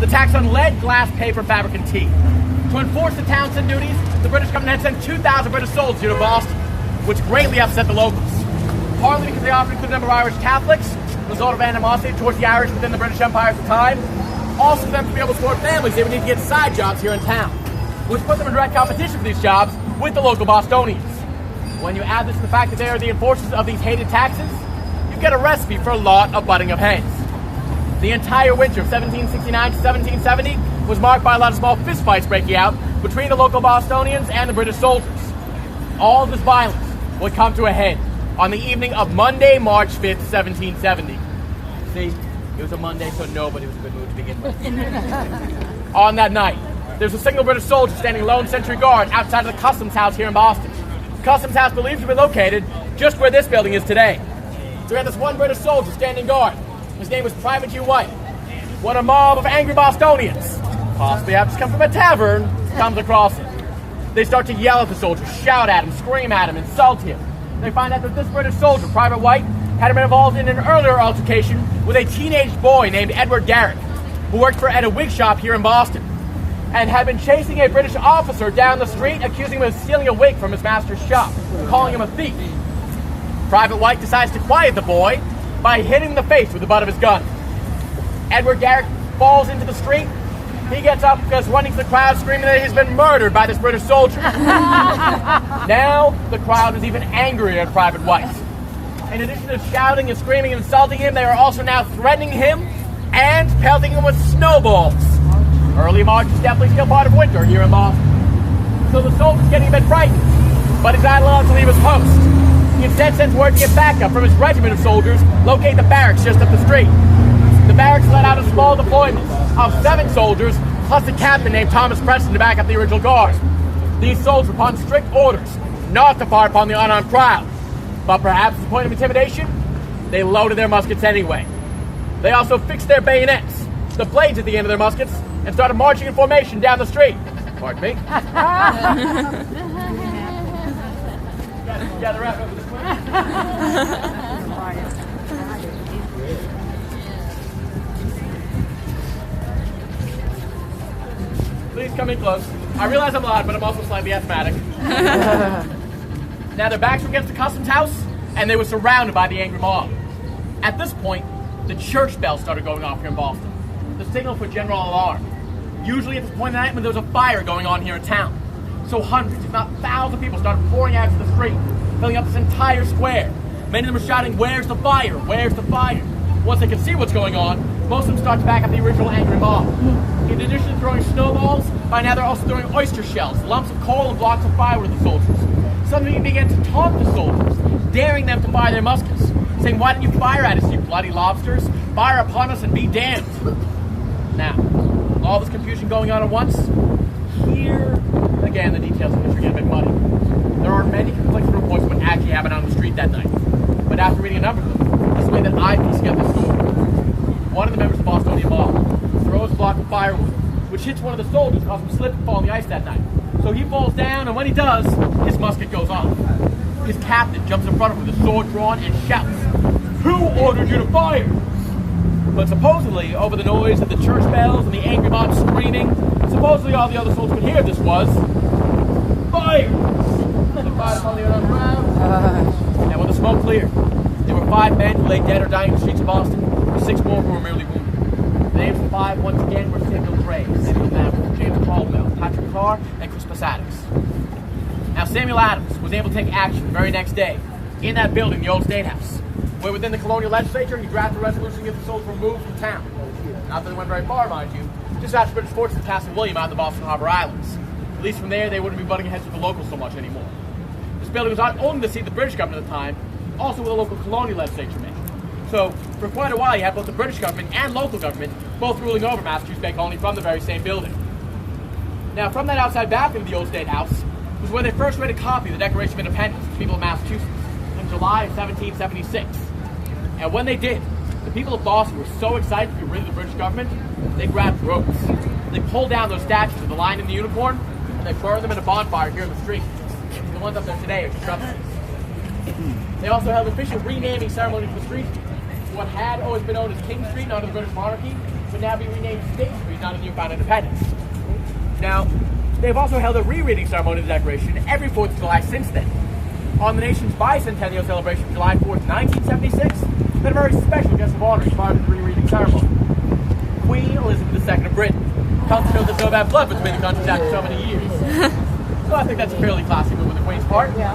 the tax on lead, glass, paper, fabric, and tea. To enforce the Townsend duties, the British government had sent 2,000 British soldiers here to Boston, which greatly upset the locals. Partly because they often included a number of Irish Catholics, a result of animosity towards the Irish within the British Empire at the time. Also for them to be able to support families, they would need to get side jobs here in town, which put them in direct competition for these jobs with the local Bostonians. When you add this to the fact that they are the enforcers of these hated taxes, you get a recipe for a lot of butting of heads. The entire winter of 1769 to 1770 was marked by a lot of small fistfights breaking out between the local Bostonians and the British soldiers. All of this violence would come to a head on the evening of Monday, March 5th, 1770. See, it was a Monday, so nobody was in a good mood to begin with. On that night, there's a single British soldier standing alone sentry guard outside of the Customs House here in Boston. The Customs House believed to be located just where this building is today. So we had this one British soldier standing guard. His name was Private Hugh White. When a mob of angry Bostonians, possibly have just come from a tavern, comes across him. They start to yell at the soldier, shout at him, scream at him, insult him. They find out that this British soldier, Private White, had been involved in an earlier altercation with a teenage boy named Edward Garrick, who worked at a wig shop here in Boston, and had been chasing a British officer down the street, accusing him of stealing a wig from his master's shop, calling him a thief. Private White decides to quiet the boy by hitting him in the face with the butt of his gun. Edward Garrick falls into the street. He gets up, goes running to the crowd, screaming that he's been murdered by this British soldier. Now, the crowd is even angrier at Private White. In addition to shouting and screaming and insulting him, they are also now threatening him and pelting him with snowballs. Early March is definitely still part of winter here in Boston. So the soldier's getting a bit frightened, but he's not allowed to leave his post. He instead sends word to get backup from his regiment of soldiers, locate the barracks just up the street. The barracks let out a small deployment of 7 soldiers, plus a captain named Thomas Preston to back up the original guard. These soldiers were upon strict orders not to fire upon the unarmed crowd, but perhaps as a point of intimidation, they loaded their muskets anyway. They also fixed their bayonets, the blades at the end of their muskets, and started marching in formation down the street. Pardon me. Gather wrap up this quick. Please come in close. I realize I'm loud, but I'm also slightly asthmatic. Now their backs were against the Customs House, and they were surrounded by the angry mob. At this point, the church bells started going off here in Boston, the signal for general alarm. Usually at this point in the night when there was a fire going on here in town. So hundreds, if not thousands of people started pouring out to the street, filling up this entire square. Many of them were shouting, "Where's the fire? Where's the fire?" Once they could see what's going on, most of them start to back up the original angry mob. In addition to throwing snowballs, by now they're also throwing oyster shells, lumps of coal, and blocks of firewood at the soldiers. Some of them began to taunt the soldiers, daring them to fire their muskets, saying, "Why didn't you fire at us, you bloody lobsters? Fire upon us and be damned." Now, all this confusion going on at once, here, again, the details of history get a bit muddy. There are many conflicting reports of what actually happened on the street that night. But after reading a number of them, this is the way that I piece together the story. One of the members of the Bostonian mob throws a block of firewood, which hits one of the soldiers, causing him to slip and fall on the ice that night. So he falls down, and when he does, his musket goes off. His captain jumps in front of him with his sword drawn and shouts, "Who ordered you to fire?" But supposedly, over the noise of the church bells and the angry mob screaming, supposedly all the other soldiers could hear this was, "Fire!" They fired upon the unarmed crowd. And when the smoke cleared, there were 5 men who lay dead or dying in the streets of Boston, and 6 more who were merely wounded. The names of the 5 once again were Samuel Gray, Samuel Adams, James Caldwell, Patrick Carr, and Crispus Attucks. Now Samuel Adams was able to take action the very next day in that building, the old State House, where within the colonial legislature he drafted a resolution to get the soldiers removed from town. Not that they went very far, mind you, just after British forces Castle William out in the Boston Harbor Islands. At least from there, they wouldn't be butting heads with the locals so much anymore. This building was not only the seat of the British government at the time, also where the local colonial legislature met. So, for quite a while, you had both the British government and local government both ruling over Massachusetts Bay Colony from the very same building. Now, from that outside balcony of the old State House was where they first read a copy of the Declaration of Independence to the people of Massachusetts in July of 1776. And when they did, the people of Boston were so excited to be rid of the British government, they grabbed ropes. They pulled down those statues of the Lion and the Unicorn, and they burned them in a bonfire here in the street. The ones up there today are constructed. They also held official renaming ceremonies for the street. What had always been known as King Street under the British monarchy would now be renamed State Street on a newfound independence. Now, they've also held a re-reading ceremony of the Declaration every 4th of July since then. On the nation's bicentennial celebration, July 4th, 1976, they had a very special guest of honor as part of the re-reading ceremony. Queen Elizabeth II of Britain. Comes to show there's no bad blood between the countries after so many years. So I think that's a fairly classy move on the Queen's part. Yeah.